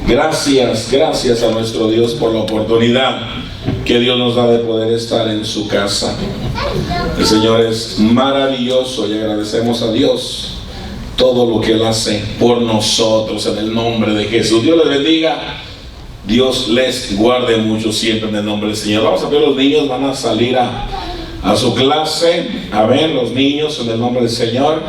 Gracias a nuestro Dios por la oportunidad que Dios nos da de poder estar en su casa. El Señor es maravilloso y agradecemos a Dios todo lo que Él hace por nosotros en el nombre de Jesús. Dios les bendiga, Dios les guarde mucho siempre en el nombre del Señor. Vamos a ver, los niños van a salir a su clase. A ver, los niños en el nombre del Señor.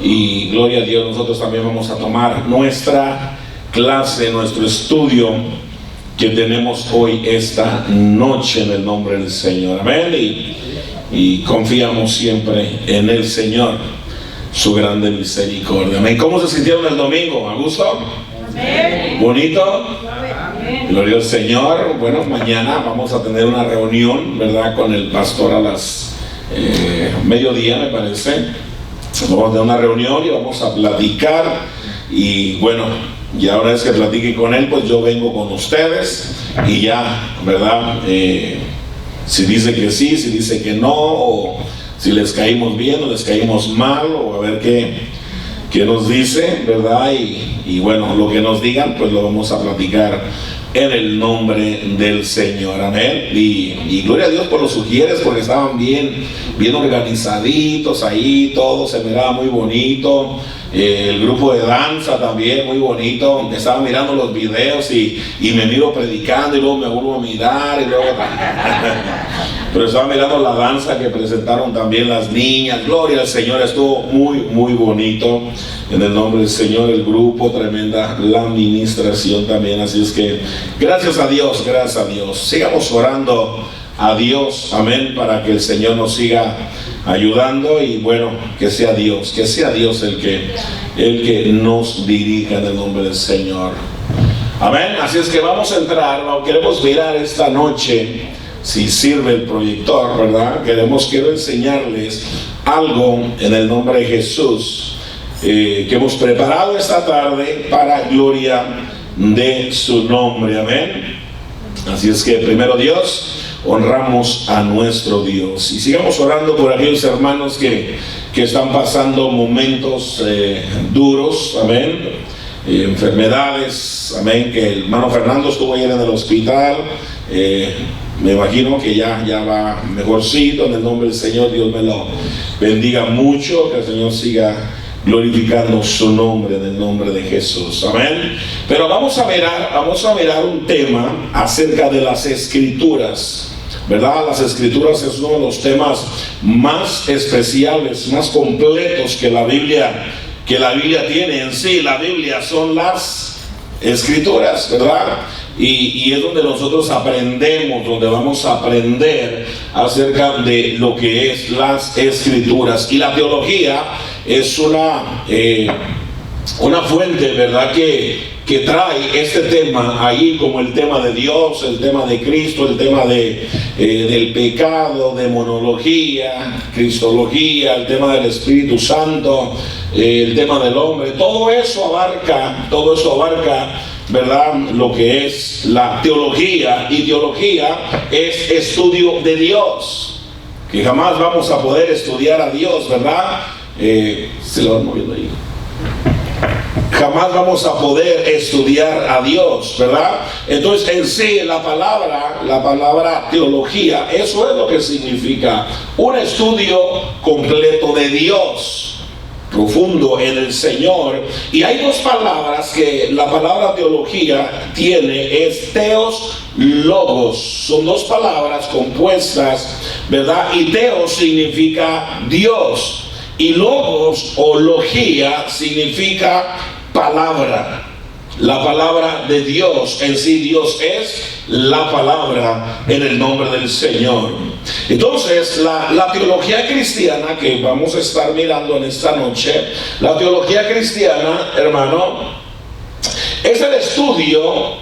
Y gloria a Dios, nosotros también vamos a tomar nuestra clase, nuestro estudio que tenemos hoy esta noche en el nombre del Señor. Amén. Y confiamos siempre en el Señor, su grande misericordia. Amén. ¿Cómo se sintieron el domingo? ¿A gusto? Amén. ¿Bonito? Amén. Gloria al Señor. Bueno, mañana vamos a tener una reunión, ¿verdad? Con el pastor a las mediodía, me parece. Vamos a tener una reunión y vamos a platicar. Y bueno, y ahora es que platique con él, pues yo vengo con ustedes y ya, ¿verdad? Si dice que sí, si dice que no, o si les caímos bien o les caímos mal, o a ver qué nos dice, ¿verdad? Y bueno, lo que nos digan, pues lo vamos a platicar en el nombre del Señor. Amén. Y gloria a Dios por los sugieres, porque estaban bien organizaditos ahí, todo se miraba muy bonito. El grupo de danza también muy bonito. Estaba mirando los videos y me miro predicando y luego me vuelvo a mirar y luego pero estaba mirando la danza que presentaron también las niñas. Gloria al Señor, estuvo muy bonito en el nombre del Señor. El grupo, tremenda la administración también. Así es que gracias a Dios. Sigamos orando a Dios, amén, para que el Señor nos siga ayudando. Y bueno, que sea Dios el que nos dirija en el nombre del Señor. Amén. Así es que vamos a entrar. Queremos mirar esta noche, si sirve el proyector, ¿verdad? Quiero enseñarles algo en el nombre de Jesús que hemos preparado esta tarde para gloria de su nombre. Amén. Así es que primero Dios, honramos a nuestro Dios y sigamos orando por aquellos hermanos que están pasando momentos duros, amén, enfermedades, amén, que el hermano Fernando estuvo ayer en el hospital, me imagino que ya va mejorcito en el nombre del Señor. Dios me lo bendiga mucho, que el Señor siga glorificando su nombre en el nombre de Jesús, amén. Pero vamos a mirar un tema acerca de las Escrituras, ¿verdad? Las Escrituras es uno de los temas más especiales, más completos que la Biblia tiene en sí. La Biblia son las Escrituras, ¿verdad? Y es donde nosotros aprendemos, donde vamos a aprender acerca de lo que es las Escrituras. Y la teología es una fuente, ¿verdad?, que trae este tema ahí, como el tema de Dios, el tema de Cristo, el tema del pecado, demonología, cristología, el tema del Espíritu Santo, el tema del hombre. Todo eso abarca, ¿verdad?, lo que es la teología. Y teología es estudio de Dios, que jamás vamos a poder estudiar a Dios, ¿verdad? Se lo van moviendo ahí. Jamás vamos a poder estudiar a Dios, ¿verdad? Entonces, en sí, la palabra teología, eso es lo que significa: un estudio completo de Dios, profundo en el Señor. Y hay dos palabras que la palabra teología tiene, es teos, logos. Son dos palabras compuestas, ¿verdad? Y teos significa Dios, y logos o logía significa palabra. La palabra de Dios en sí. Dios es la palabra en el nombre del Señor. Entonces la teología cristiana que vamos a estar mirando en esta noche, la teología cristiana, hermano, es el estudio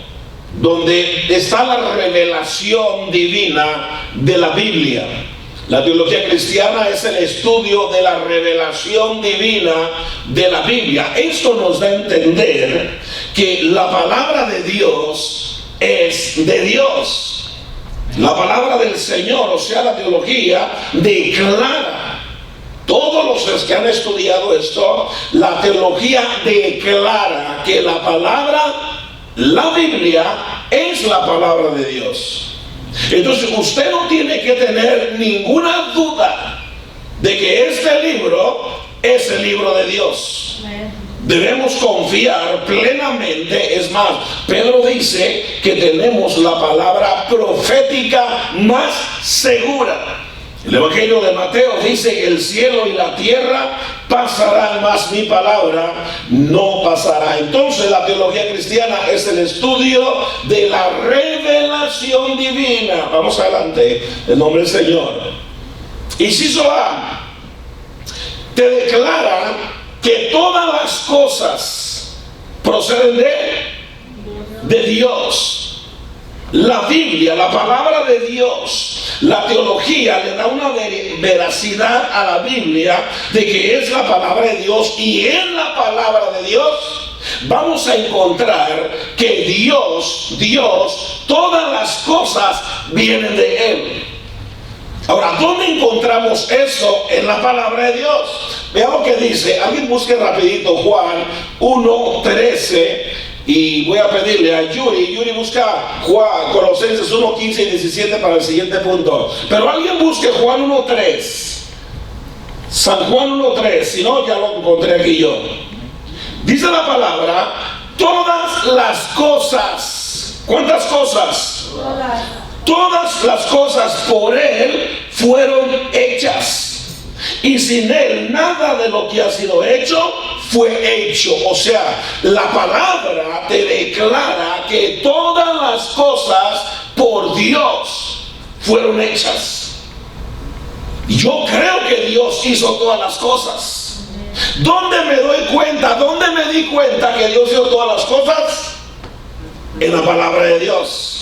donde está la revelación divina de la Biblia. La teología cristiana es el estudio de la revelación divina de la Biblia. Esto nos da a entender que la palabra de Dios es de Dios. La palabra del Señor, o sea, la teología, declara. Todos los que han estudiado esto, la teología declara que la palabra la Biblia es la palabra de Dios. Entonces usted no tiene que tener ninguna duda de que este libro es el libro de Dios. Debemos confiar plenamente. Es más, Pedro dice que tenemos la palabra profética más segura. El Evangelio de Mateo dice que el cielo y la tierra pasarán, mas mi palabra no pasará. Entonces la teología cristiana es el estudio de la revelación divina. Vamos adelante, en nombre del Señor. Inciso A, te declara que todas las cosas proceden de Dios. La Biblia, la palabra de Dios, la teología le da una veracidad a la Biblia de que es la palabra de Dios, y en la palabra de Dios vamos a encontrar que Dios, todas las cosas vienen de Él. Ahora, ¿dónde encontramos eso en la palabra de Dios? Vea lo que dice. Alguien busque rapidito Juan 1:13. Y voy a pedirle a Yuri busca Juan, Colosenses 1:15 y 17 para el siguiente punto. Pero alguien busque Juan 1:3. San Juan 1:3. Si no, ya lo encontré aquí yo. Dice la palabra, todas las cosas. ¿Cuántas cosas? Todas las cosas por Él fueron hechas. Y sin Él nada de lo que ha sido hecho fue hecho. O sea, la palabra te declara que todas las cosas por Dios fueron hechas. Yo creo que Dios hizo todas las cosas. ¿Dónde me doy cuenta? ¿Dónde me di cuenta que Dios hizo todas las cosas? En la palabra de Dios.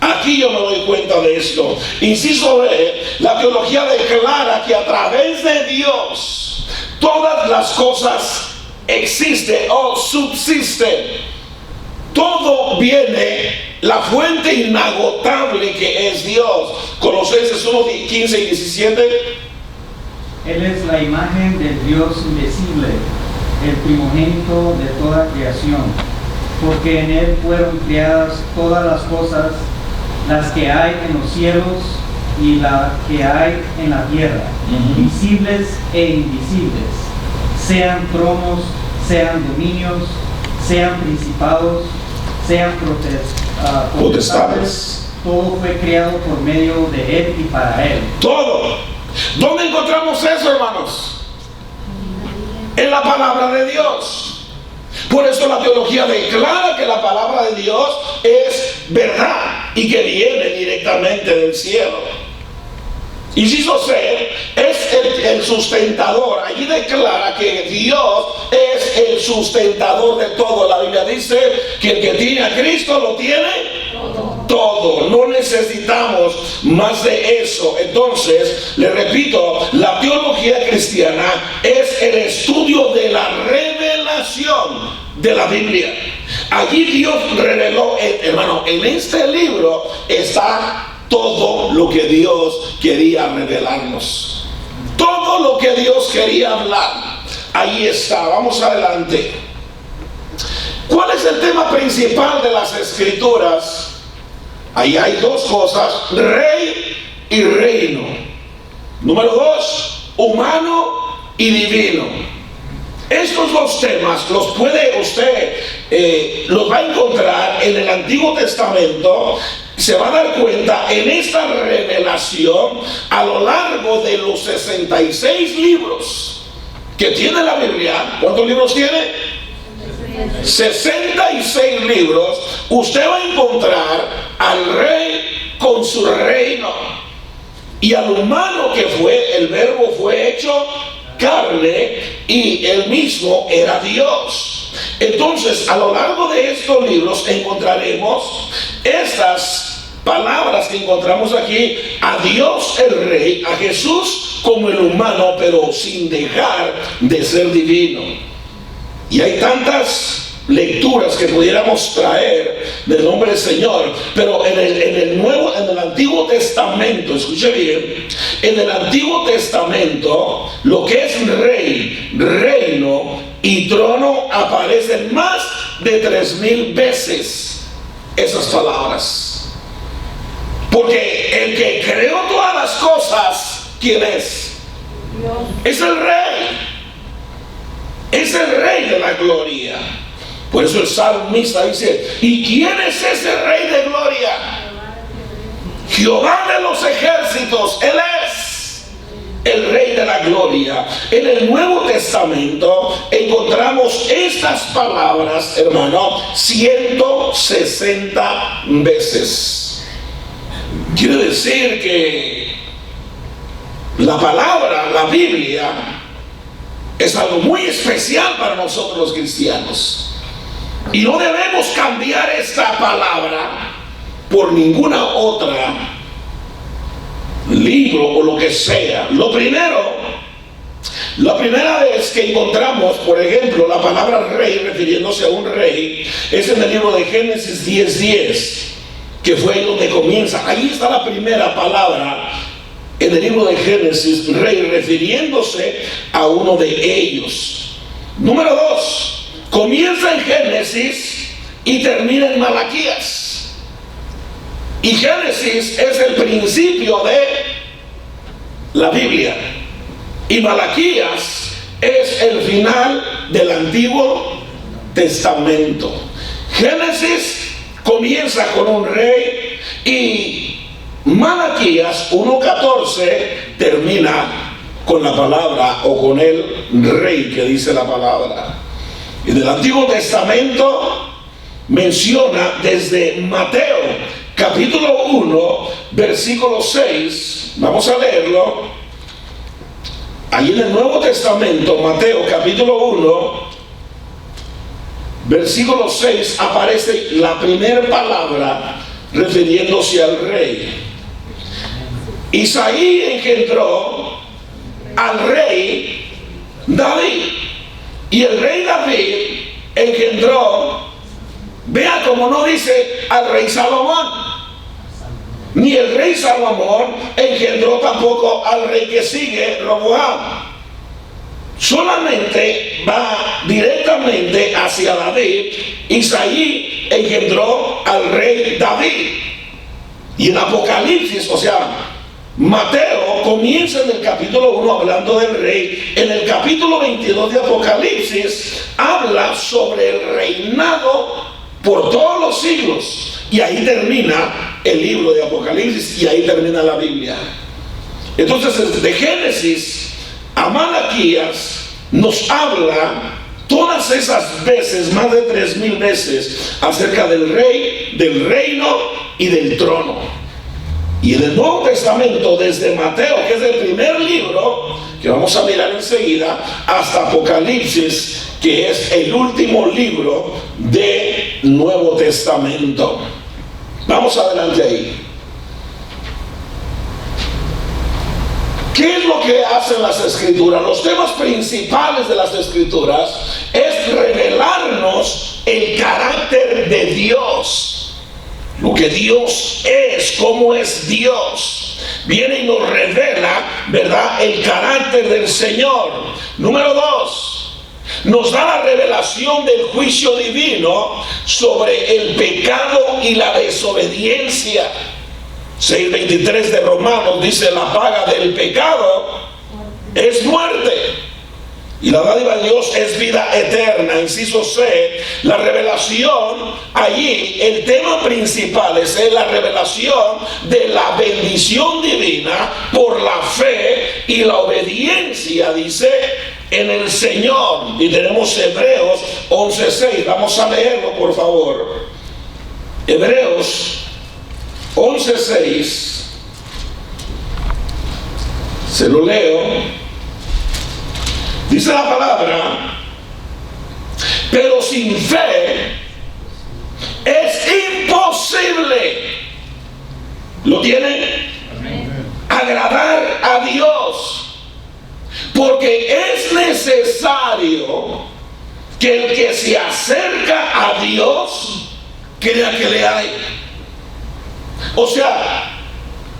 Aquí yo me doy cuenta de esto. Inciso B, la teología declara que a través de Dios todas las cosas existen o subsisten. Todo viene, la fuente inagotable que es Dios. Colosenses 1:15 y 17. Él es la imagen del Dios invisible, el primogénito de toda creación, porque en Él fueron creadas todas las cosas, las que hay en los cielos y las que hay en la tierra, visibles e invisibles, sean tronos, sean dominios, sean principados, sean potestades. Todo fue creado por medio de Él y para Él. Todo. ¿Dónde encontramos eso, hermanos? En la palabra de Dios. Por eso la teología declara que la palabra de Dios es verdad y que viene directamente del cielo. Inciso C, es el sustentador. Allí declara que Dios es el sustentador de todo. La Biblia dice que el que tiene a Cristo lo tiene todo. No necesitamos más de eso. Entonces, le repito, la teología cristiana es el estudio de la revelación de la Biblia. Allí Dios reveló, hermano, en este libro está todo lo que Dios quería revelarnos. Todo lo que Dios quería hablar, ahí está. Vamos adelante. ¿Cuál es el tema principal de las Escrituras? Ahí hay dos cosas: rey y reino. Número 2, humano y divino. Estos dos temas los puede usted, los va a encontrar en el Antiguo Testamento. Se va a dar cuenta en esta revelación a lo largo de los 66 libros que tiene la Biblia. ¿Cuántos libros tiene? 66 libros. Usted va a encontrar al rey con su reino y al humano que fue, el verbo fue hecho carne y él mismo era Dios. Entonces, a lo largo de estos libros encontraremos estas palabras que encontramos aquí: a Dios el Rey, a Jesús como el humano, pero sin dejar de ser divino. Y hay tantas lecturas que pudiéramos traer del nombre del Señor, pero en el Antiguo Testamento, escuche bien, en el Antiguo Testamento lo que es rey, reino y trono aparecen más de 3000 veces. esas palabras. Porque el que creó todas las cosas, ¿quién es? Dios. Es el Rey. Es el Rey de la gloria. Por eso el salmista dice: ¿y quién es ese Rey de gloria? Jehová de los ejércitos. Él es el Rey de la gloria. En el Nuevo Testamento encontramos estas palabras, hermano, 160 veces. Quiere decir que la palabra, la Biblia, es algo muy especial para nosotros los cristianos. Y no debemos cambiar esta palabra por ninguna otra libro o lo que sea. La primera vez que encontramos, por ejemplo, la palabra rey refiriéndose a un rey, es en el libro de Génesis 10:10, que fue ahí donde comienza. Ahí está la primera palabra en el libro de Génesis, rey, refiriéndose a uno de ellos. Número 2, comienza en Génesis y termina en Malaquías. Y Génesis es el principio de la Biblia. Y Malaquías es el final del Antiguo Testamento. Génesis comienza con un rey y Malaquías 1:14 termina con la palabra o con el rey que dice la palabra. Y del Antiguo Testamento menciona desde Mateo capítulo 1, versículo 6, vamos a leerlo. Allí en el Nuevo Testamento, Mateo capítulo 1, versículo 6, aparece la primera palabra refiriéndose al rey. Isaí engendró al rey David, y el rey David engendró, vea como no dice al rey Salomón, ni el rey Salomón engendró tampoco al rey que sigue, Roboam. Solamente va directamente hacia David. Isaí engendró al rey David. Y en Apocalipsis, o sea, Mateo comienza en el capítulo 1 hablando del rey. En el capítulo 22 de Apocalipsis habla sobre el reinado por todos los siglos. Y ahí termina el libro de Apocalipsis y ahí termina la Biblia. Entonces, de Génesis a Malaquías nos habla todas esas veces, más de 3000 veces, acerca del rey, del reino y del trono. Y en el Nuevo Testamento, desde Mateo, que es el primer libro que vamos a mirar enseguida, hasta Apocalipsis, que es el último libro del Nuevo Testamento. Vamos adelante ahí. ¿Qué es lo que hacen las Escrituras? Los temas principales de las Escrituras es revelarnos el carácter de Dios, lo que Dios es, cómo es Dios. Viene y nos revela, ¿verdad?, el carácter del Señor. Número 2, nos da la revelación del juicio divino sobre el pecado y la desobediencia. 6:23 de Romanos dice: la paga del pecado es muerte, y la dádiva de Dios es vida eterna. Inciso C, la revelación allí, el tema principal es la revelación de la bendición divina por la fe y la obediencia, dice, en el Señor. Y tenemos Hebreos 11:6, vamos a leerlo por favor. Hebreos 11:6, se lo leo. Dice la palabra: pero sin fe es imposible, ¿lo tienen? Agradar a Dios, porque es necesario que el que se acerca a Dios crea que le hay. O sea,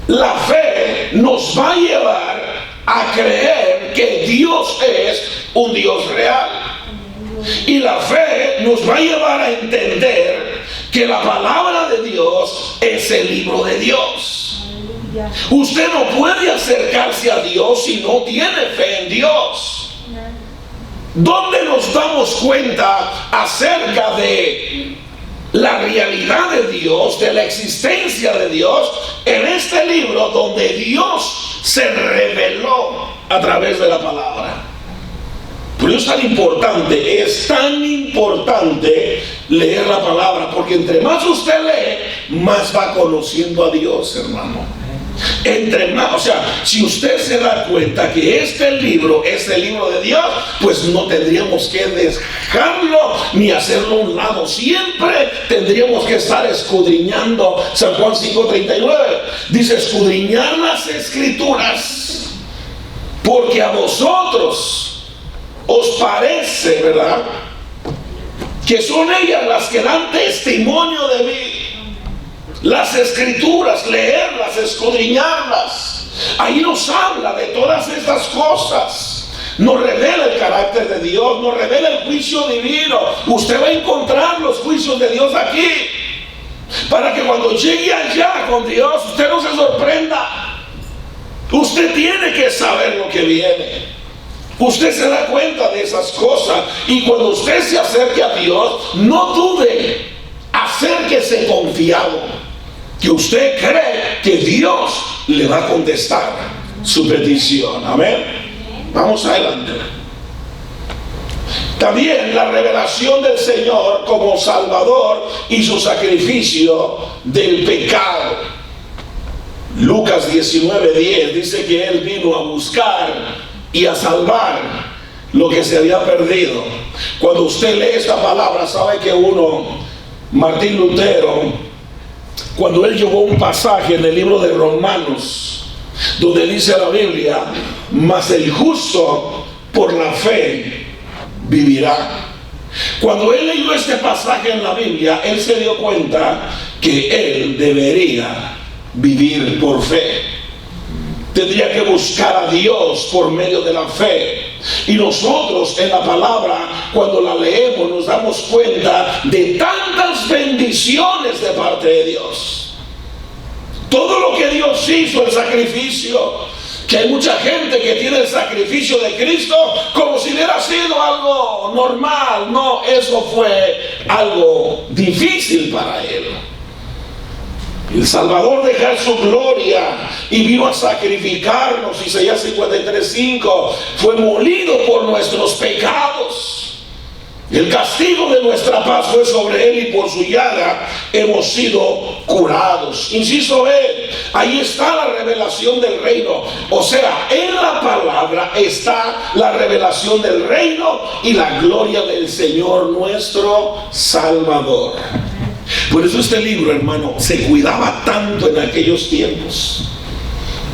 la fe nos va a llevar a creer que Dios es un Dios real. Y la fe nos va a llevar a entender que la palabra de Dios es el libro de Dios. Usted no puede acercarse a Dios si no tiene fe en Dios. ¿Dónde nos damos cuenta acerca de la realidad de Dios, de la existencia de Dios? En este libro donde Dios se reveló a través de la palabra. Por eso es tan importante leer la palabra, porque entre más usted lee, más va conociendo a Dios, hermano. Entre más, o sea, si usted se da cuenta que este libro es el libro de Dios, pues no tendríamos que dejarlo ni hacerlo a un lado. Siempre tendríamos que estar escudriñando. San Juan 5:39 dice: escudriñar las escrituras, porque a vosotros os parece, ¿verdad?, que son ellas las que dan testimonio de mí. Las escrituras, leerlas, escudriñarlas, ahí nos habla de todas estas cosas. Nos revela el carácter de Dios, nos revela el juicio divino. Usted va a encontrar los juicios de Dios aquí, para que cuando llegue allá con Dios, usted no se sorprenda. Usted tiene que saber lo que viene. Usted se da cuenta de esas cosas, y cuando usted se acerque a Dios, no dude, acérquese confiado, que usted cree que Dios le va a contestar su petición. Amén. Vamos adelante. También la revelación del Señor como Salvador y su sacrificio del pecado. Lucas 19:10 dice que Él vino a buscar y a salvar lo que se había perdido. Cuando usted lee esta palabra, sabe que Martín Lutero, cuando él llevó un pasaje en el libro de Romanos, donde dice la Biblia: mas el justo por la fe vivirá. Cuando él leyó este pasaje en la Biblia, él se dio cuenta que él debería vivir por fe. Tendría que buscar a Dios por medio de la fe. Y nosotros en la palabra, cuando la leemos, nos damos cuenta de tantas bendiciones de parte de Dios. Todo lo que Dios hizo, el sacrificio, que hay mucha gente que tiene el sacrificio de Cristo como si hubiera sido algo normal. No, eso fue algo difícil para Él. El Salvador dejó su gloria y vino a sacrificarnos. Isaías 53:5: fue molido por nuestros pecados. El castigo de nuestra paz fue sobre Él, y por su llaga hemos sido curados. Inciso B, ahí está la revelación del reino. O sea, en la palabra está la revelación del reino y la gloria del Señor nuestro Salvador. Por eso este libro, hermano, se cuidaba tanto en aquellos tiempos.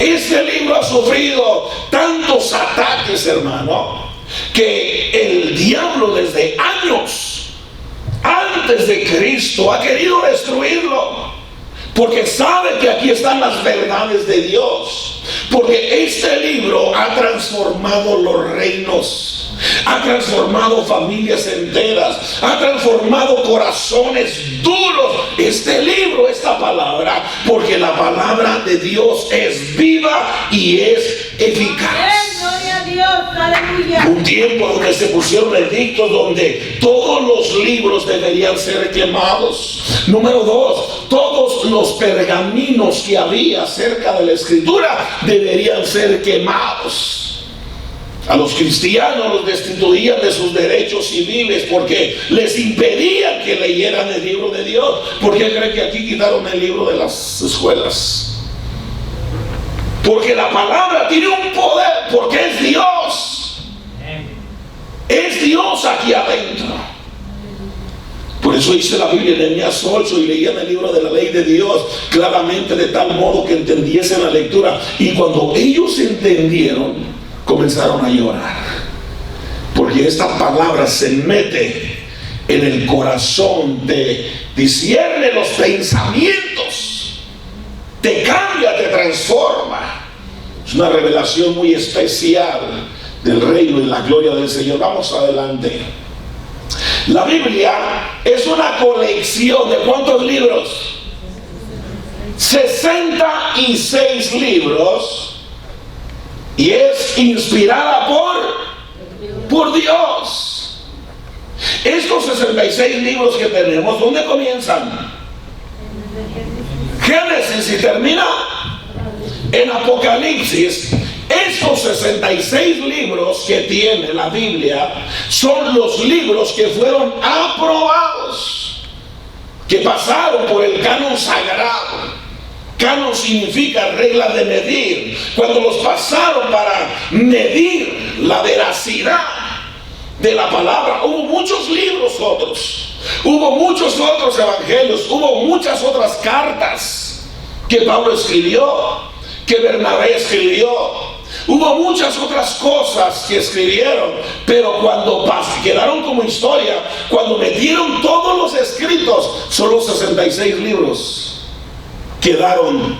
Este libro ha sufrido tantos ataques, hermano, que el diablo desde años antes de Cristo ha querido destruirlo, porque sabe que aquí están las verdades de Dios. Porque este libro ha transformado los reinos, ha transformado familias enteras, ha transformado corazones duros. Este libro, esta palabra, porque la palabra de Dios es viva y es eficaz. Gloria a Dios, aleluya. Un tiempo donde se pusieron edictos donde todos los libros deberían ser quemados. Número 2, todos los pergaminos que había acerca de la escritura deberían ser quemados. A los cristianos los destituían de sus derechos civiles porque les impedían que leyeran el libro de Dios. ¿Por qué creen que aquí quitaron el libro de las escuelas? Porque la palabra tiene un poder, porque es Dios. Es Dios aquí adentro. Por eso dice la Biblia en Nehemías 8: y leían el libro de la ley de Dios claramente, de tal modo que entendiesen la lectura. Y cuando ellos entendieron, comenzaron a llorar, porque esta palabra se mete en el corazón, te discierne los pensamientos, te cambia, te transforma. Es una revelación muy especial del reino y la gloria del Señor. Vamos adelante. La Biblia es una colección de ¿cuántos libros? 66 libros, y es inspirada por Dios. Estos 66 libros que tenemos, ¿dónde comienzan? Génesis, y termina en Apocalipsis. Estos 66 libros que tiene la Biblia son los libros que fueron aprobados, que pasaron por el canon sagrado. Canon significa regla de medir. Cuando los pasaron para medir la veracidad de la palabra, hubo muchos libros otros, hubo muchos otros evangelios, hubo muchas otras cartas que Pablo escribió, que Bernabé escribió, hubo muchas otras cosas que escribieron, pero cuando quedaron como historia, cuando metieron todos los escritos, son los 66 libros. Quedaron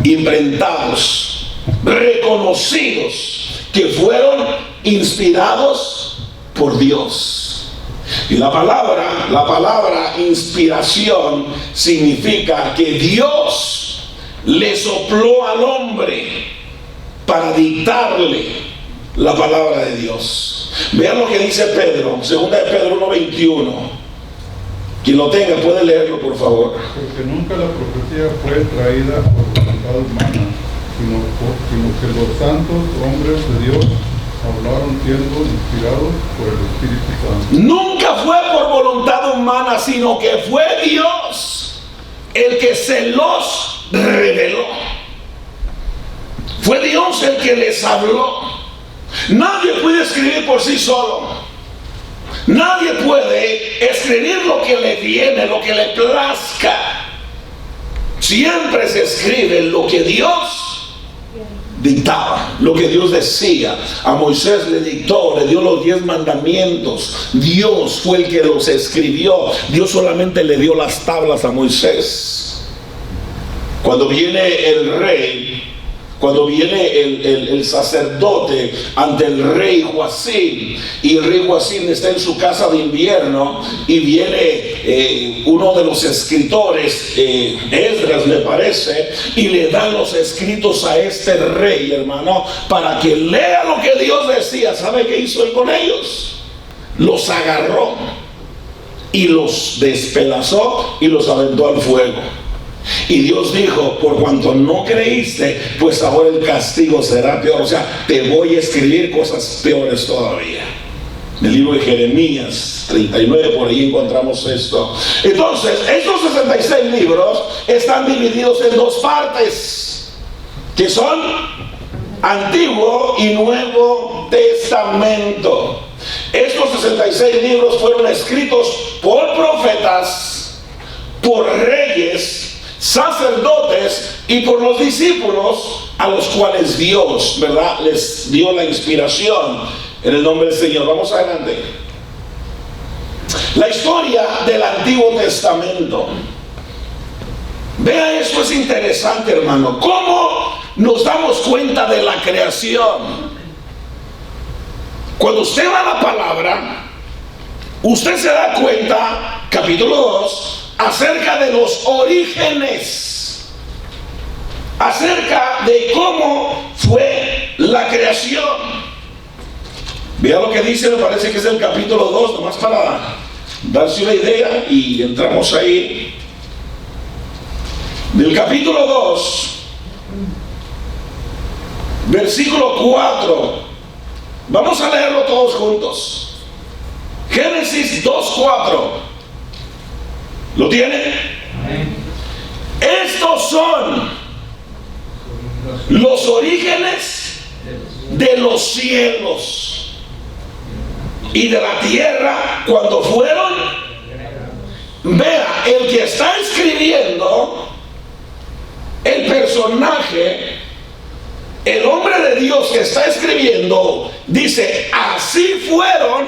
imprintados, reconocidos, que fueron inspirados por Dios. Y la palabra inspiración significa que Dios le sopló al hombre para dictarle la palabra de Dios. Vean lo que dice Pedro, 2 de Pedro 1:21. Quien lo tenga puede leerlo, por favor. Porque nunca la profecía fue traída por voluntad humana, sino que los santos hombres de Dios hablaron siendo inspirados por el Espíritu Santo. Nunca fue por voluntad humana, sino que fue Dios el que se los reveló. Fue Dios el que les habló. Nadie puede escribir por sí solo. Nadie puede escribir lo que le viene, lo que le plazca. Siempre se escribe lo que Dios dictaba, lo que Dios decía. A Moisés le dictó, le dio los 10 mandamientos. Dios fue el que los escribió. Dios solamente le dio las tablas a Moisés. Cuando viene el rey, cuando viene el sacerdote ante el rey Joacim, y el rey Joacim está en su casa de invierno, y viene uno de los escritores, Esdras me parece, y le dan los escritos a este rey, hermano, para que lea lo que Dios decía. ¿Sabe qué hizo él con ellos? Los agarró y los despedazó y los aventó al fuego. Y Dios dijo: por cuanto no creíste, pues ahora el castigo será peor. O sea, te voy a escribir cosas peores todavía. En el libro de Jeremías 39, por ahí encontramos esto. Entonces, estos 66 libros están divididos en 2 partes, que son Antiguo y Nuevo Testamento. Estos 66 libros fueron escritos por profetas, por reyes, sacerdotes y por los discípulos a los cuales Dios, ¿verdad?, les dio la inspiración en el nombre del Señor. Vamos adelante. La historia del Antiguo Testamento. Vea, esto es interesante, hermano. ¿Cómo nos damos cuenta de la creación? Cuando usted va a la palabra, usted se da cuenta, capítulo 2, acerca de los orígenes, acerca de cómo fue la creación. Vea lo que dice, me parece que es el capítulo 2, nomás para darse una idea, y entramos ahí. Del capítulo 2, versículo 4, vamos a leerlo todos juntos. Génesis 2:4. ¿Lo tienen? Estos son los orígenes de los cielos y de la tierra cuando fueron. Vea, el que está escribiendo, el personaje, el hombre de Dios que está escribiendo, dice: así fueron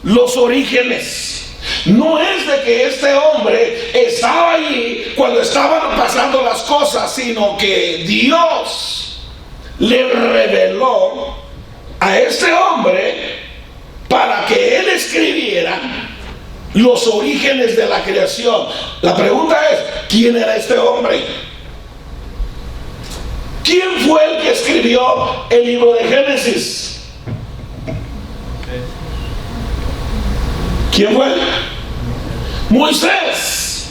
los orígenes. No es de que este hombre estaba allí cuando estaban pasando las cosas, sino que Dios le reveló a este hombre para que él escribiera Biblia los orígenes de la creación. La pregunta es, ¿quién era este hombre? ¿Quién fue el que escribió el libro de Génesis? ¿Quién fue? Moisés.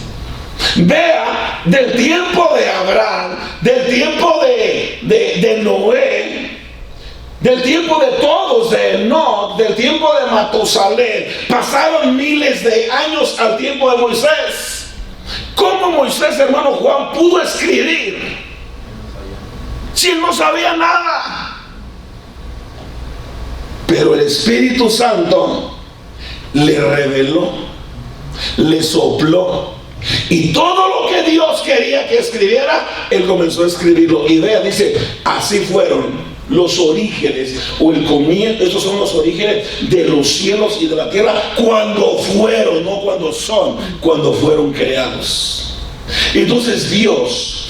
Vea, del tiempo de Abraham, del tiempo de Noé, del tiempo de todos, de Enoc, del tiempo de Matusalén, pasaron miles de años al tiempo de Moisés. ¿Cómo Moisés, hermano Juan, pudo escribir si él no sabía nada? Pero el Espíritu Santo le reveló, le sopló, y todo lo que Dios quería que escribiera, él comenzó a escribirlo. Y vea, dice, así fueron los orígenes, o el comienzo. Esos son los orígenes de los cielos y de la tierra, cuando fueron, no cuando son, cuando fueron creados. Entonces Dios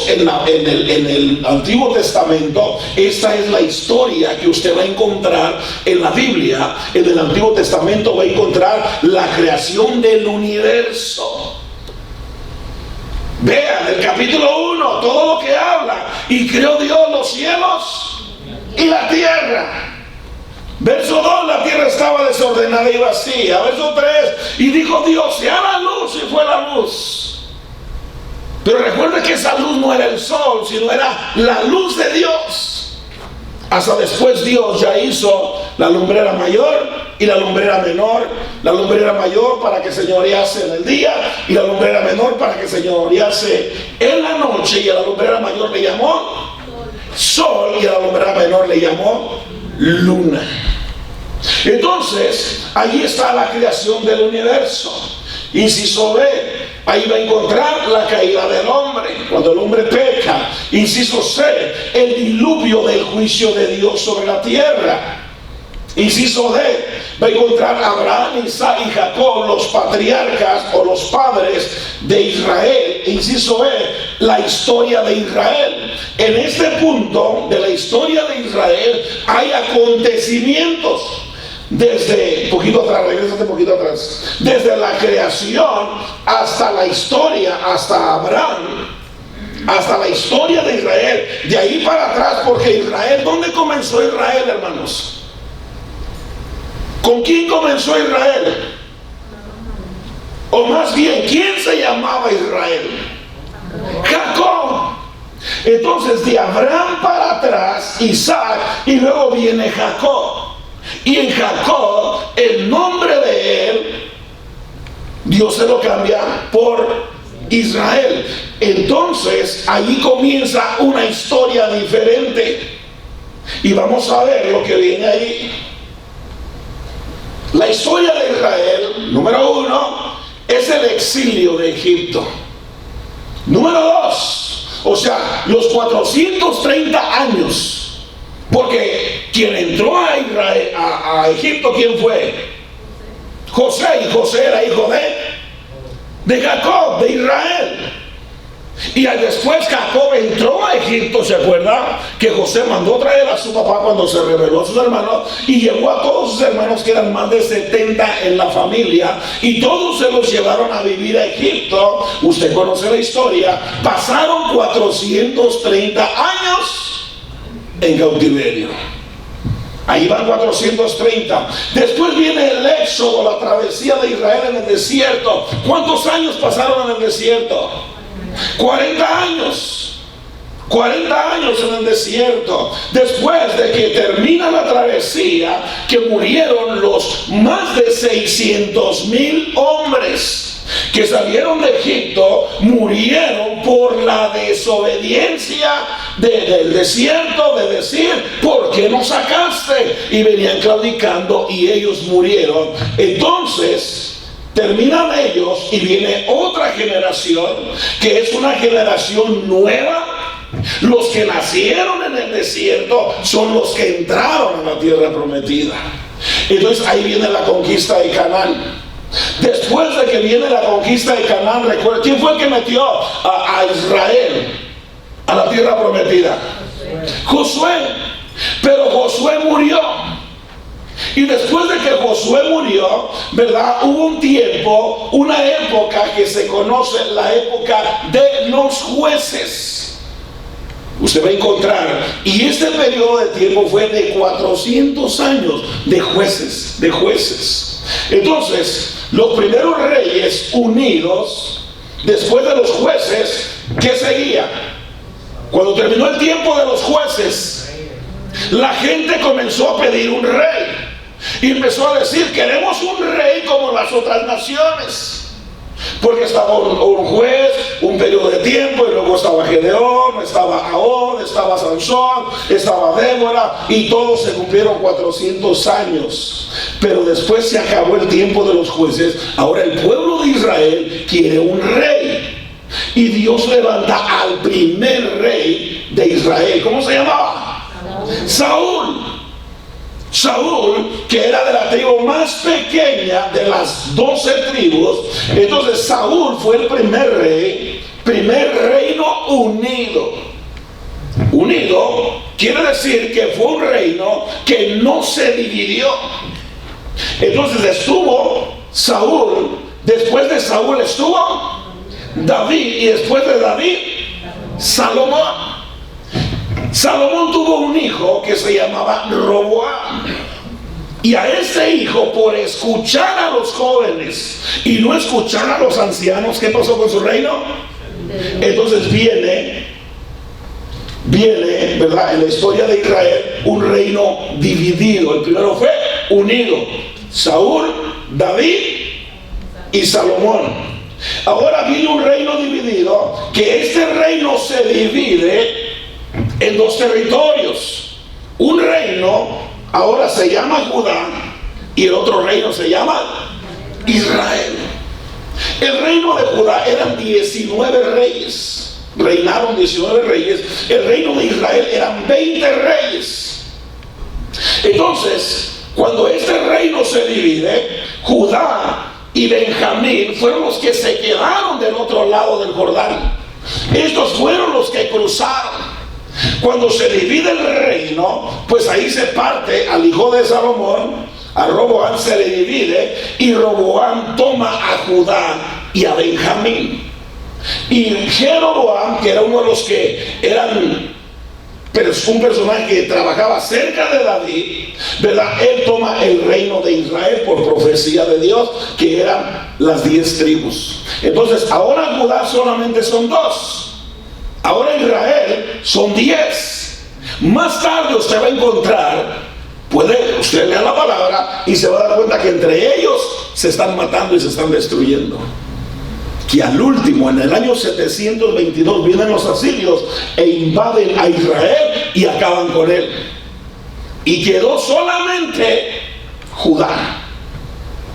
en el Antiguo Testamento, esta es la historia que usted va a encontrar en la Biblia. En el Antiguo Testamento va a encontrar la creación del universo. Vean el capítulo 1, todo lo que habla. Y creó Dios los cielos y la tierra. Verso 2, la tierra estaba desordenada y vacía. Verso 3, y dijo Dios, sea la luz, y fue la luz. Pero recuerde que esa luz no era el sol, sino era la luz de Dios. Hasta después Dios ya hizo la lumbrera mayor y la lumbrera menor. La lumbrera mayor para que señorease en el día, y la lumbrera menor para que señorease en la noche. Y a la lumbrera mayor le llamó sol, y a la lumbrera menor le llamó luna. Entonces, ahí está la creación del universo. Inciso B, ahí va a encontrar la caída del hombre, cuando el hombre peca. Inciso C, el diluvio del juicio de Dios sobre la tierra. Inciso D, va a encontrar a Abraham, Isaac y Jacob, los patriarcas o los padres de Israel. Inciso E, la historia de Israel. En este punto de la historia de Israel hay acontecimientos desde poquito atrás, regrésate poquito atrás, desde la creación hasta la historia, hasta Abraham, hasta la historia de Israel, de ahí para atrás, porque Israel, ¿dónde comenzó Israel, hermanos? ¿Con quién comenzó Israel? O más bien, ¿quién se llamaba Israel? Jacob. Entonces, de Abraham para atrás, Isaac, y luego viene Jacob. Y en Jacob, el nombre de él, Dios se lo cambia por Israel. Entonces, allí comienza una historia diferente. Y vamos a ver lo que viene ahí. La historia de Israel, número 1, es el exilio de Egipto. Número 2, o sea, los 430 años. Porque quien entró a Israel, a Egipto, ¿quién fue? José, y José era hijo de Jacob, de Israel. Y después Jacob entró a Egipto, ¿se acuerda? Que José mandó traer a su papá cuando se rebeló a sus hermanos, y llevó a todos sus hermanos, que eran más de 70 en la familia, y todos se los llevaron a vivir a Egipto. Usted conoce la historia. Pasaron 430 años en cautiverio. Ahí van 430. Después viene el éxodo, la travesía de Israel en el desierto. ¿Cuántos años pasaron en el desierto? 40 años. 40 años en el desierto. Después de que termina la travesía, que murieron los más de 600,000 hombres que salieron de Egipto, murieron por la desobediencia del desierto, de decir, ¿por qué no sacaste? Y venían claudicando, y ellos murieron. Entonces terminan ellos, y viene otra generación, que es una generación nueva. Los que nacieron en el desierto son los que entraron a la tierra prometida. Entonces ahí viene la conquista de Canaán. Después de que viene la conquista de Canaán, recuerda, ¿quién fue el que metió a Israel a la tierra prometida? Josué. Pero Josué murió. Y después de que Josué murió, ¿verdad? Hubo un tiempo, una época que se conoce la época de los jueces. Usted va a encontrar, y este periodo de tiempo fue de 400 años de jueces. Entonces, los primeros reyes unidos, después de los jueces, ¿qué seguía? Cuando terminó el tiempo de los jueces, la gente comenzó a pedir un rey. Y empezó a decir, queremos un rey como las otras naciones. Porque estaba un juez, un periodo de tiempo, y luego estaba Gedeón, estaba Ahón, estaba Sansón, estaba Débora, y todos se cumplieron 400 años. Pero después se acabó el tiempo de los jueces. Ahora el pueblo de Israel quiere un rey. Y Dios levanta al primer rey de Israel. ¿Cómo se llamaba? Saúl. Saúl, que era de la tribu más pequeña de las 12 tribus. Entonces Saúl fue el primer rey, primer reino unido. Unido quiere decir que fue un reino que no se dividió. Entonces estuvo Saúl, después de Saúl estuvo David, y después de David Salomón. Salomón tuvo un hijo que se llamaba Roboam. Y a ese hijo, por escuchar a los jóvenes y no escuchar a los ancianos, ¿qué pasó con su reino? Entonces viene, ¿verdad? En la historia de Israel, un reino dividido. El primero fue unido: Saúl, David y Salomón. Ahora viene un reino dividido, que este reino se divide en dos territorios. Un reino ahora se llama Judá y el otro reino se llama Israel. El reino de Judá eran 19 reyes, reinaron 19 reyes. El reino de Israel eran 20 reyes. Entonces, cuando este reino se divide, Judá y Benjamín fueron los que se quedaron del otro lado del Jordán. Estos fueron los que cruzaron. Cuando se divide el reino, pues ahí se parte al hijo de Salomón, a Roboam se le divide, y Roboam toma a Judá y a Benjamín. Y Jeroboam, que era uno de los que eran un personaje que trabajaba cerca de David, ¿verdad? Él toma el reino de Israel por profecía de Dios, que eran las 10 tribus. Entonces ahora Judá solamente son 2. Ahora Israel son 10. Más tarde usted va a encontrar, usted lea la palabra y se va a dar cuenta que entre ellos se están matando y se están destruyendo. Que al último, en el año 722, vienen los asirios e invaden a Israel y acaban con él. Y quedó solamente Judá.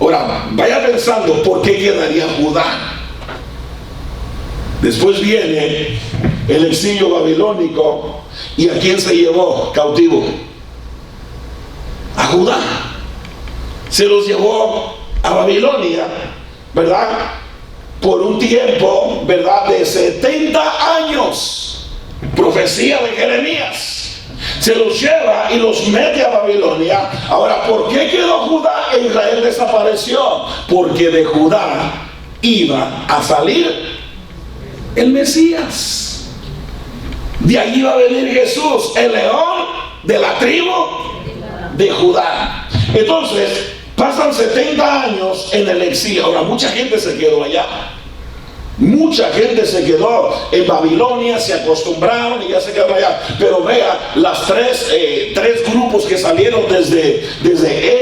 Ahora, vaya pensando, ¿por qué quedaría Judá? Después viene el exilio babilónico. ¿Y a quién se llevó cautivo? A Judá. Se los llevó a Babilonia, ¿verdad? Por un tiempo, ¿verdad? De 70 años. Profecía de Jeremías. Se los lleva y los mete a Babilonia. Ahora, ¿por qué quedó Judá e Israel desapareció? Porque de Judá iba a salir el Mesías. De allí va a venir Jesús, el león de la tribu de Judá. Entonces pasan 70 años en el exilio. Ahora, mucha gente se quedó allá. Mucha gente se quedó en Babilonia, se acostumbraron y ya se quedaron allá. Pero vea, las tres grupos que salieron desde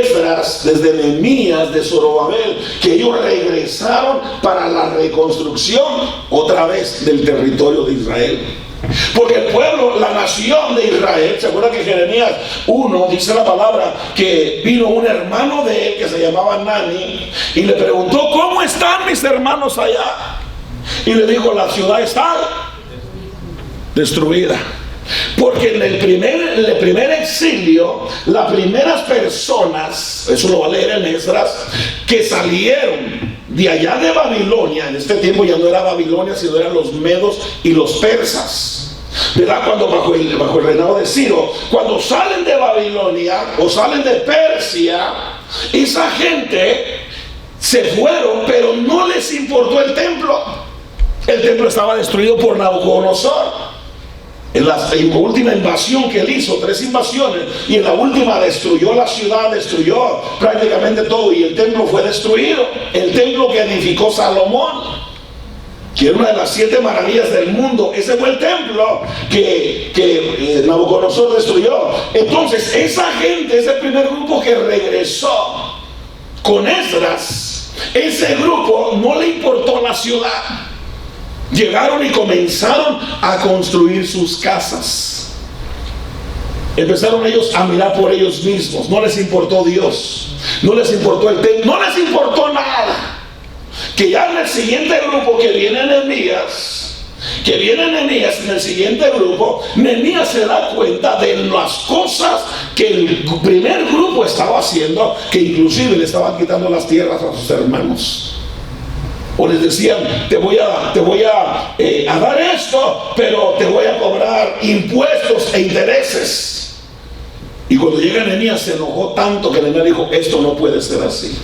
Esdras, desde Nehemías, de Zorobabel, que ellos regresaron para la reconstrucción otra vez del territorio de Israel. Porque el pueblo, la nación de Israel, ¿se acuerdan que Jeremías 1 dice la palabra que vino un hermano de él que se llamaba Nani y le preguntó: ¿cómo están mis hermanos allá? Y le dijo: la ciudad está destruida. Porque en el primer exilio, las primeras personas, eso lo va a leer en Esdras, que salieron de allá de Babilonia, en este tiempo ya no era Babilonia, sino eran los medos y los persas. ¿verdad? Cuando bajo el reinado de Ciro, cuando salen de Babilonia o salen de Persia, esa gente se fueron, pero no les importó el templo. El templo estaba destruido por Nabucodonosor. En la última invasión que él hizo, 3 invasiones, y en la última destruyó la ciudad, destruyó prácticamente todo, y el templo fue destruido. El templo que edificó Salomón, que era una de las 7 maravillas del mundo, ese fue el templo que Nabucodonosor destruyó. Entonces esa gente, ese primer grupo que regresó con Esdras, ese grupo no le importó la ciudad. Llegaron y comenzaron a construir sus casas. Empezaron ellos a mirar por ellos mismos. No les importó Dios, no les importó el templo, no les importó nada. Que ya en el siguiente grupo que viene Nehemías, en el siguiente grupo, Nehemías se da cuenta de las cosas que el primer grupo estaba haciendo, que inclusive le estaban quitando las tierras a sus hermanos. O les decían, te voy a dar esto, pero te voy a cobrar impuestos e intereses. Y cuando llega Nehemías se enojó tanto que Nehemías dijo, esto no puede ser así.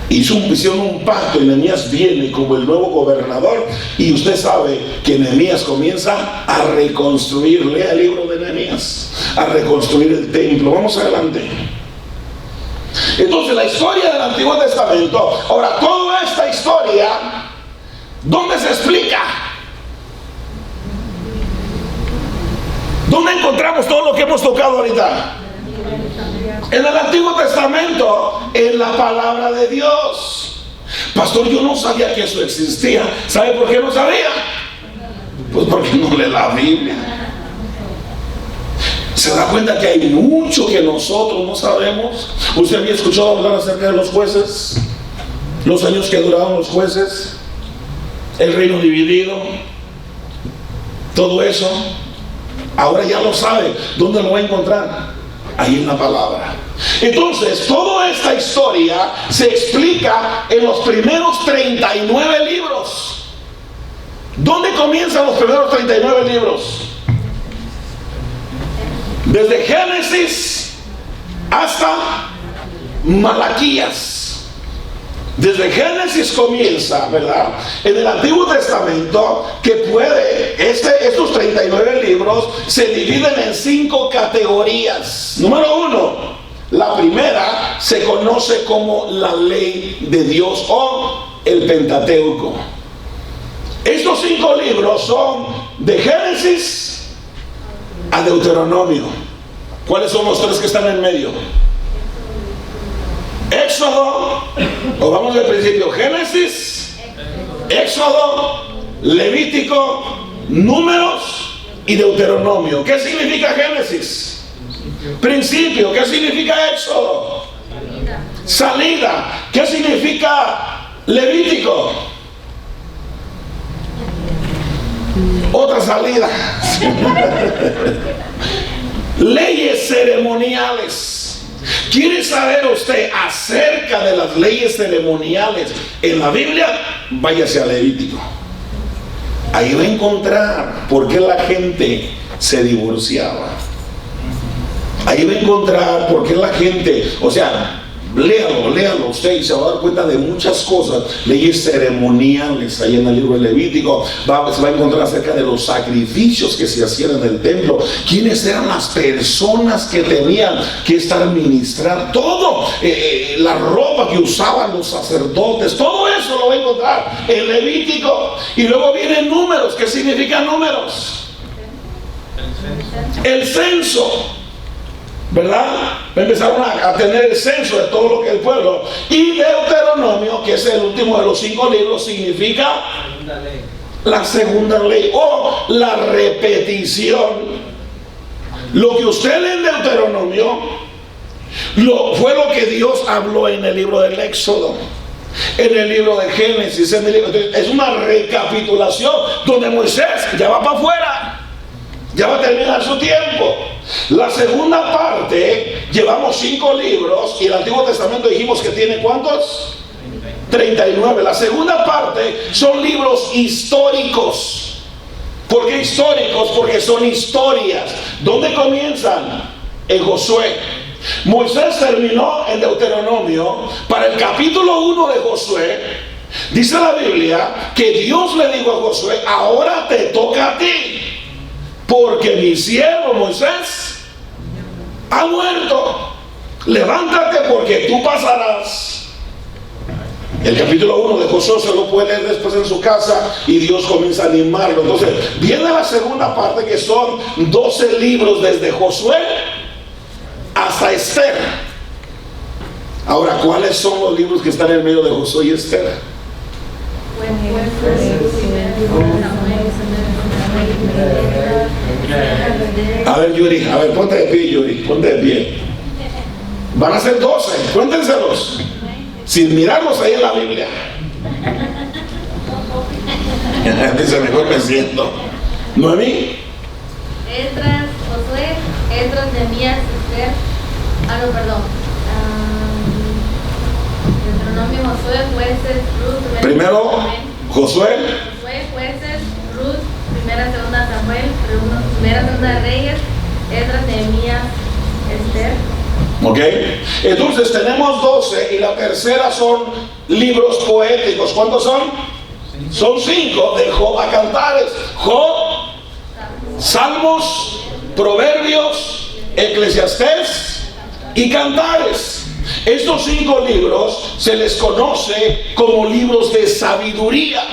Hicieron un pacto y Nehemías viene como el nuevo gobernador, y usted sabe que Nehemías comienza a reconstruir, lea el libro de Nehemías, a reconstruir el templo. Vamos adelante. Entonces la historia del Antiguo Testamento, ahora toda esta historia, ¿dónde se explica? ¿Dónde encontramos todo lo que hemos tocado ahorita? En el Antiguo Testamento, en la palabra de Dios. Pastor, yo no sabía que eso existía. ¿Sabe por qué no sabía? Pues porque no lee la Biblia. Se da cuenta que hay mucho que nosotros no sabemos. ¿Usted había escuchado hablar acerca de los jueces? Los años que duraron los jueces, el reino dividido, todo eso. Ahora ya lo sabe. ¿Dónde lo va a encontrar? Ahí en la palabra. Entonces, toda esta historia se explica en los primeros 39 libros. ¿Dónde comienzan los primeros 39 libros? Desde Génesis hasta Malaquías. Desde Génesis comienza, ¿verdad? En el Antiguo Testamento, que estos 39 libros se dividen en 5 categorías. Número 1, la primera se conoce como la ley de Dios o el Pentateuco. Estos 5 libros son de Génesis a Deuteronomio. ¿Cuáles son los 3 que están en medio? Éxodo, o vamos al principio, Génesis, Éxodo, Levítico, Números y Deuteronomio. ¿Qué significa Génesis? Principio. ¿Qué significa Éxodo? Salida. ¿Qué significa Levítico? Otra salida. Leyes ceremoniales. ¿Quiere saber usted acerca de las leyes ceremoniales en la Biblia? Váyase a Levítico. Ahí va a encontrar por qué la gente se divorciaba. Ahí va a encontrar por qué la gente, o sea, léalo usted y se va a dar cuenta de muchas cosas, leyes ceremoniales. Ahí en el libro de Levítico se va a encontrar acerca de los sacrificios que se hacían en el templo, quiénes eran las personas que tenían que estar ministrar, todo, la ropa que usaban los sacerdotes, todo eso lo va a encontrar en Levítico. Y luego vienen Números. ¿Qué significa Números? El censo, ¿verdad? Empezaron a tener el censo de todo lo que es el pueblo. Y Deuteronomio, que es el último de los 5 libros, significa la segunda ley o la repetición. Lo que usted lee en Deuteronomio fue lo que Dios habló en el libro del Éxodo, en el libro de Génesis, es una recapitulación donde Moisés ya va para afuera, ya va a terminar su tiempo. La segunda parte, llevamos 5 libros y el Antiguo Testamento dijimos que tiene ¿cuántos? 39. La segunda parte son libros históricos. ¿Por qué históricos? Porque son historias. ¿Dónde comienzan? En Josué. Moisés terminó en Deuteronomio. Para el capítulo 1 de Josué, dice la Biblia que Dios le dijo a Josué: ahora te toca a ti, porque mi siervo Moisés ha muerto. Levántate porque tú pasarás. El capítulo 1 de Josué se lo puede leer después en su casa y Dios comienza a animarlo. Entonces viene la segunda parte, que son 12 libros desde Josué hasta Esther. Ahora, ¿cuáles son los libros que están en medio de Josué y Esther? A ver, Yuri, a ver, ponte de pie, Yuri, ponte de pie. Van a ser 12, cuéntenselos, sin mirarlos ahí en la Biblia. Dice: mejor me siento. Noemí. Esdras, Josué, Esdras, Nehemías, Esther. Deuteronomio, Josué, Jueces, Ruth. Primero, Josué, Jueces, Ruth, Primera, Segunda Samuel, Primera, Segunda Reyes, Esdras, Nehemías, Esther. ¿ok? Entonces tenemos 12 y la tercera son libros poéticos. ¿Cuántos son? Son 5, de Job a Cantares. Job, Salmos, Proverbios, Eclesiastés y Cantares. Estos 5 libros se les conoce como libros de sabiduría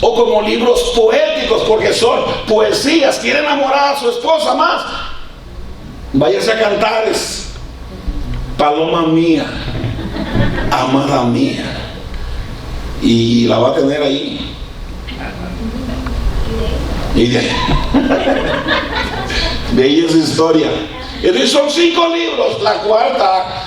o como libros poéticos, porque son poesías. ¿Quiere enamorar a su esposa más? Váyase a Cantares. Paloma mía, amada mía, y la va a tener ahí. Y de ahí es historia. Entonces son 5 libros. La cuarta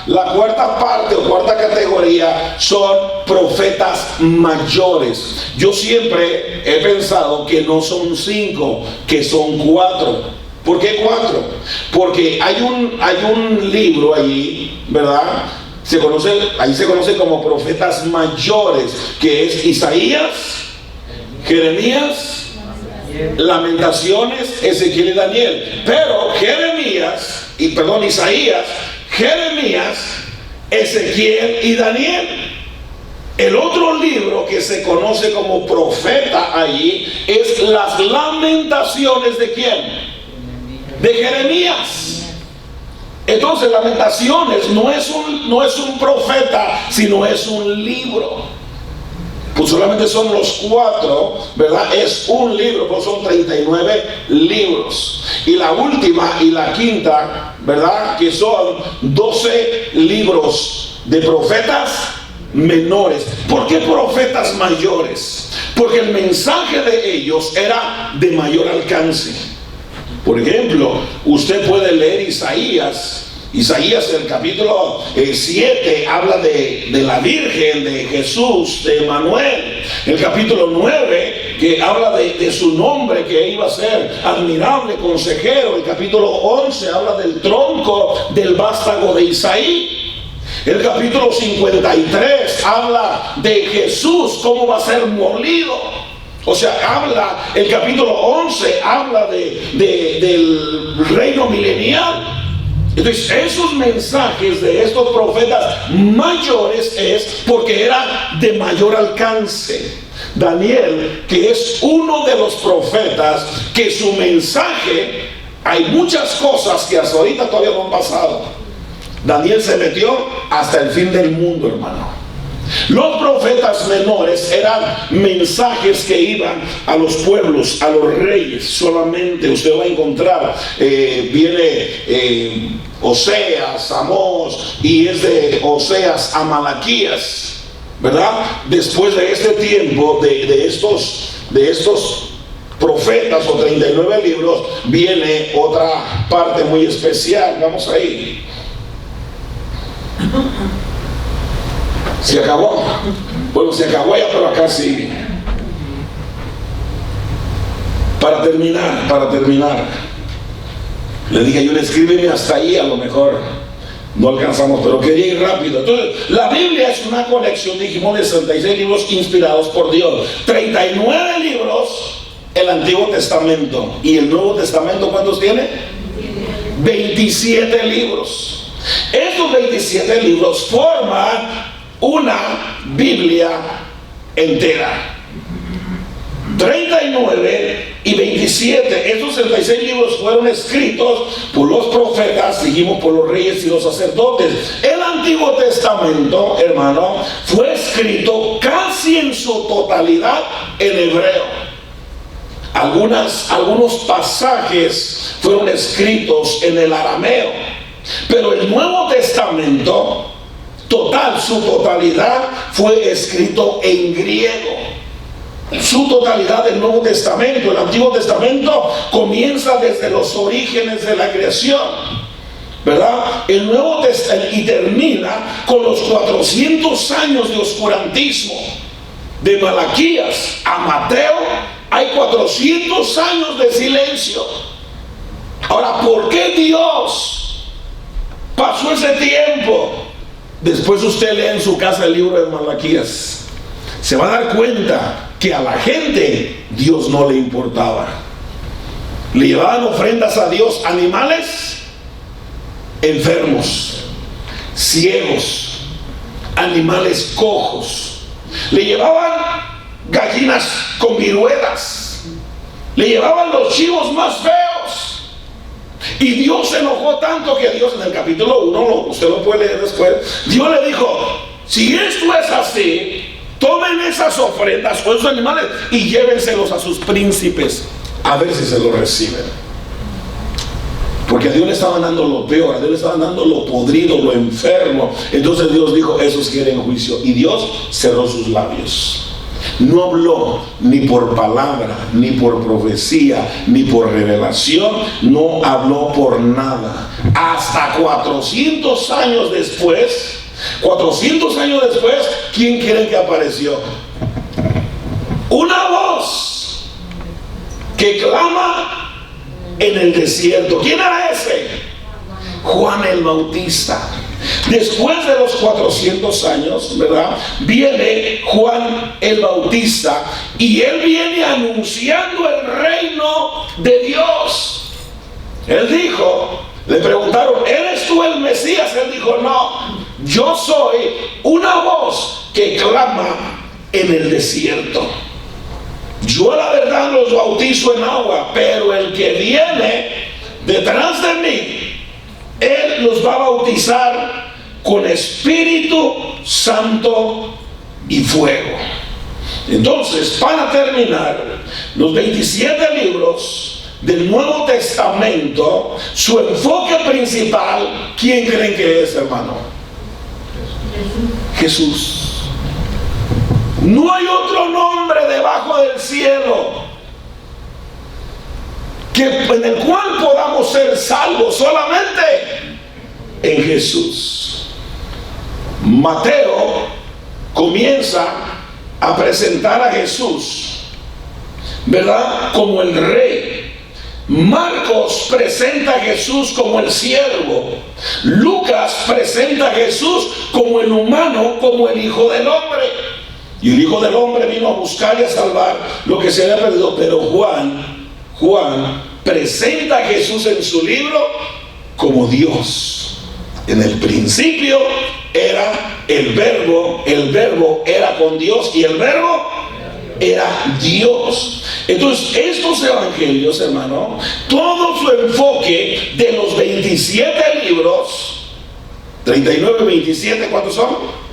parte o cuarta categoría son profetas mayores. Yo siempre he pensado que no son 5, que son 4. ¿Por qué 4? Porque hay un libro allí, ¿verdad? Ahí se conoce como profetas mayores, que es Isaías, Jeremías, Lamentaciones, Ezequiel y Daniel. Pero Isaías, Jeremías, Ezequiel y Daniel. El otro libro que se conoce como profeta allí es las Lamentaciones. ¿De quién? De Jeremías. Entonces Lamentaciones no es un profeta, sino es un libro. Pues solamente son los 4, ¿verdad? Es un libro, pues son 39 libros. Y la última y la quinta, ¿verdad? Que son 12 libros de profetas menores. ¿Por qué profetas mayores? Porque el mensaje de ellos era de mayor alcance. Por ejemplo, usted puede leer Isaías, el capítulo 7 habla de la Virgen, de Jesús, de Emmanuel. El capítulo 9 que habla de su nombre, que iba a ser admirable consejero. El capítulo 11 habla del tronco del vástago de Isaí. El capítulo 53 habla de Jesús, cómo va a ser molido. O sea, el capítulo 11 habla del reino milenial. Entonces, esos mensajes de estos profetas mayores es porque era de mayor alcance. Daniel, que es uno de los profetas, que su mensaje, hay muchas cosas que hasta ahorita todavía no han pasado. Daniel se metió hasta el fin del mundo, hermano. Los profetas menores eran mensajes que iban a los pueblos, a los reyes solamente. Usted va a encontrar, viene Oseas, Amós, y es de Oseas a Malaquías, ¿verdad? Después de este tiempo, de estos profetas o 39 libros, viene otra parte muy especial. Vamos ahí. Se acabó. Bueno, se acabó ya, pero acá sigue. Para terminar, le dije yo, escríbeme hasta ahí, a lo mejor no alcanzamos, pero quería ir rápido. Entonces, la Biblia es una colección, dijimos, de 66 libros inspirados por Dios. 39 libros el Antiguo Testamento. ¿Y el Nuevo Testamento cuántos tiene? 27 libros. Estos 27 libros forman una Biblia entera. 39 y 27, estos 66 libros fueron escritos por los profetas, dijimos por los reyes y los sacerdotes. El Antiguo Testamento, hermano, fue escrito casi en su totalidad en hebreo. Algunos pasajes fueron escritos en el arameo, pero el Nuevo Testamento, su totalidad fue escrito en griego. Su totalidad del Nuevo Testamento. El Antiguo Testamento comienza desde los orígenes de la creación, ¿verdad? El Nuevo Testamento y termina con los 400 años de oscurantismo. De Malaquías a Mateo hay 400 años de silencio. Ahora, ¿por qué Dios pasó ese tiempo? Después usted lee en su casa el libro de Malaquías, se va a dar cuenta que a la gente Dios no le importaba. Le llevaban ofrendas a Dios animales enfermos, ciegos, animales cojos. Le llevaban gallinas con viruelas, le llevaban los chivos más feos. Y Dios se enojó tanto que Dios, en el capítulo 1, usted lo puede leer después, Dios le dijo: si esto es así, tomen esas ofrendas o esos animales y llévenselos a sus príncipes, a ver si se lo reciben. Porque a Dios le estaban dando lo peor, a Dios le estaban dando lo podrido, lo enfermo. Entonces Dios dijo: esos quieren juicio. Y Dios cerró sus labios. No habló ni por palabra, ni por profecía, ni por revelación. No habló por nada. Hasta 400 años después, ¿quién creen que apareció? Una voz que clama en el desierto. ¿Quién era ese? Juan el Bautista. Después de los 400 años, ¿verdad?, viene Juan el Bautista y él viene anunciando el reino de Dios. Él dijo, le preguntaron: ¿eres tú el Mesías? Él dijo: no, yo soy una voz que clama en el desierto. Yo la verdad los bautizo en agua, pero el que viene detrás de mí, él los va a bautizar con Espíritu Santo y fuego. Entonces, para terminar, los 27 libros del Nuevo Testamento, su enfoque principal, ¿quién creen que es, hermano? Jesús. No hay otro nombre debajo del cielo en el cual podamos ser salvos, solamente en Jesús. Mateo comienza a presentar a Jesús, ¿verdad?, como el rey. Marcos presenta a Jesús como el siervo. Lucas presenta a Jesús como el humano, como el Hijo del Hombre. Y el Hijo del Hombre vino a buscar y a salvar lo que se había perdido. Pero Juan presenta a Jesús en su libro como Dios. En el principio era el verbo era con Dios y el verbo era Dios. Entonces, estos evangelios, hermano, todo su enfoque de los 27 libros, 39 y 27, ¿cuántos son?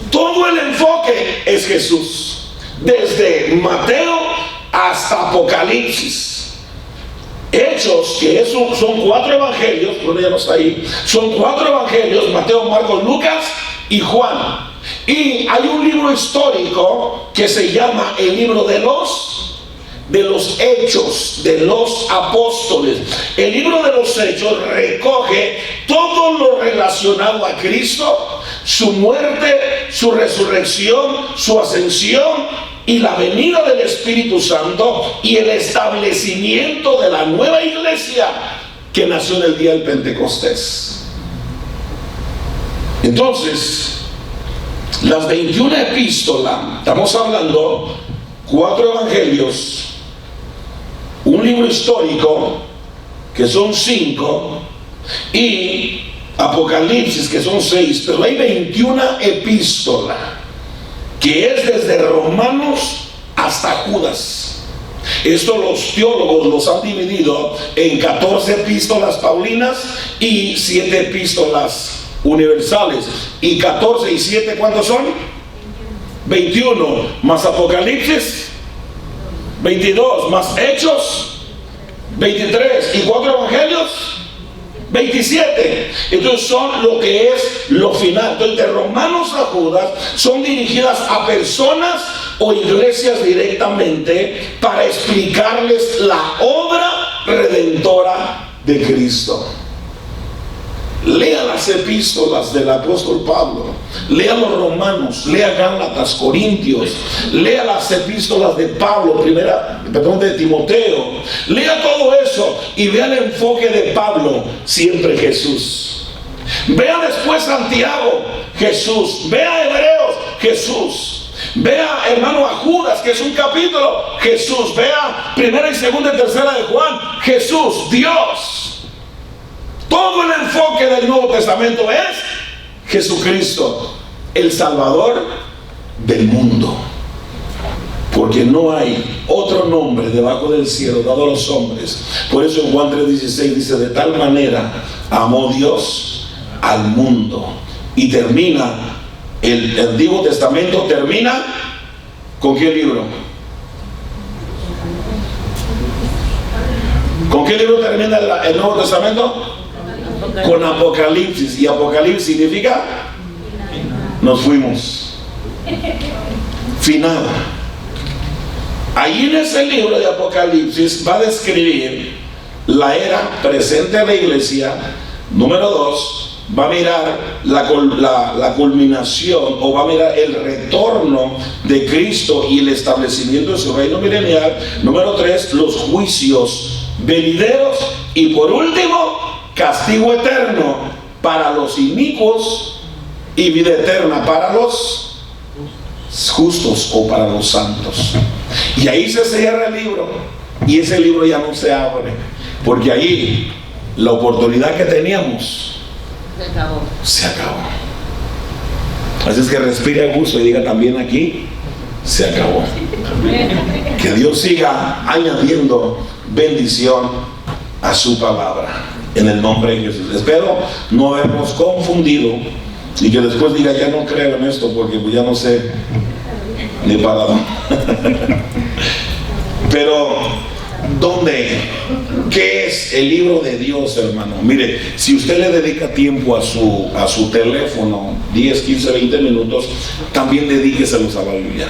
Todo el enfoque es Jesús, desde Mateo hasta Apocalipsis. Hechos, que son 4 evangelios, bueno, ya no está ahí, son 4 evangelios: Mateo, Marcos, Lucas y Juan. Y hay un libro histórico que se llama el libro de los Hechos de los Apóstoles. El libro de los Hechos recoge todo lo relacionado a Cristo, su muerte, su resurrección, su ascensión y la venida del Espíritu Santo y el establecimiento de la nueva iglesia que nació en el día del Pentecostés. Entonces, las 21 epístolas, estamos hablando 4 evangelios, un libro histórico, que son 5, y Apocalipsis, que son 6, pero hay 21 epístolas, que es desde Romanos hasta Judas. Esto los teólogos los han dividido en 14 epístolas paulinas y 7 epístolas universales. Y 14 y 7, ¿cuántos son? 21, más Apocalipsis, 22, más Hechos, 23, y 4 evangelios, 27. Entonces son lo que es lo final. Entonces de Romanos a Judas son dirigidas a personas o iglesias directamente para explicarles la obra redentora de Cristo. Lea las epístolas del apóstol Pablo, lea los Romanos, lea Gálatas, Corintios, lea las epístolas de Pablo, de Timoteo, lea todo eso y vea el enfoque de Pablo, siempre Jesús. Vea después Santiago, Jesús. Vea Hebreos, Jesús. Vea, hermano, a Judas, que es un capítulo, Jesús. Vea 1 y 2 y 3 de Juan, Jesús, Dios. Todo el enfoque del Nuevo Testamento es Jesucristo, el Salvador del mundo. Porque no hay otro nombre debajo del cielo dado a los hombres. Por eso en Juan 3:16 dice: de tal manera amó Dios al mundo. Y termina, el Antiguo Testamento termina ¿con qué libro? ¿Con qué libro termina el Nuevo Testamento? Con Apocalipsis. Y Apocalipsis significa nos fuimos, final. Ahí en ese libro de Apocalipsis va a describir la era presente de la iglesia. Número 2, va a mirar la culminación, o va a mirar el retorno de Cristo y el establecimiento de su reino milenial. Número 3, los juicios venideros. Y por último, castigo eterno para los inicuos y vida eterna para los justos o para los santos. Y ahí se cierra el libro, y ese libro ya no se abre, porque ahí la oportunidad que teníamos se acabó. Así es que respire a gusto y diga también aquí: se acabó. Que Dios siga añadiendo bendición a su palabra, en el nombre de Jesús. Espero no habernos confundido y que después diga: ya no creo en esto porque pues ya no sé ni para dónde. Pero ¿dónde? ¿Qué es el libro de Dios, hermano? Mire, si usted le dedica tiempo a su teléfono, 10, 15, 20 minutos, también dedíqueselos a la Biblia.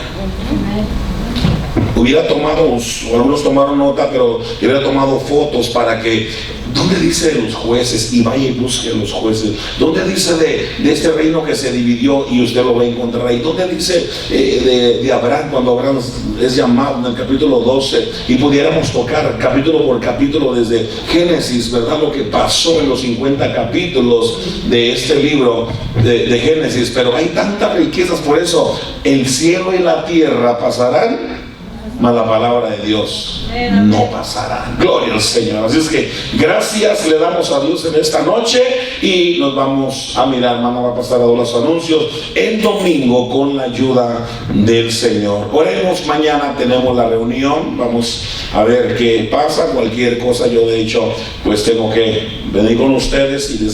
Hubiera tomado, o algunos tomaron nota, pero hubiera tomado fotos para que, ¿dónde dice de los jueces? Y vaya y busque a los jueces. ¿Dónde dice de este reino que se dividió? Y usted lo va a encontrar ahí. ¿Dónde dice de Abraham, cuando Abraham es llamado en el capítulo 12? Y pudiéramos tocar capítulo por capítulo desde Génesis, ¿verdad? Lo que pasó en los 50 capítulos de este libro de Génesis. Pero hay tantas riquezas, por eso el cielo y la tierra pasarán, mas la palabra de Dios no pasará. Gloria al Señor. Así es que gracias le damos a Dios en esta noche, y nos vamos a mirar. Hermana va a pasar a los anuncios el domingo con la ayuda del Señor. Oremos. Mañana tenemos la reunión, vamos a ver qué pasa. Cualquier cosa, yo de hecho pues tengo que venir con ustedes y decir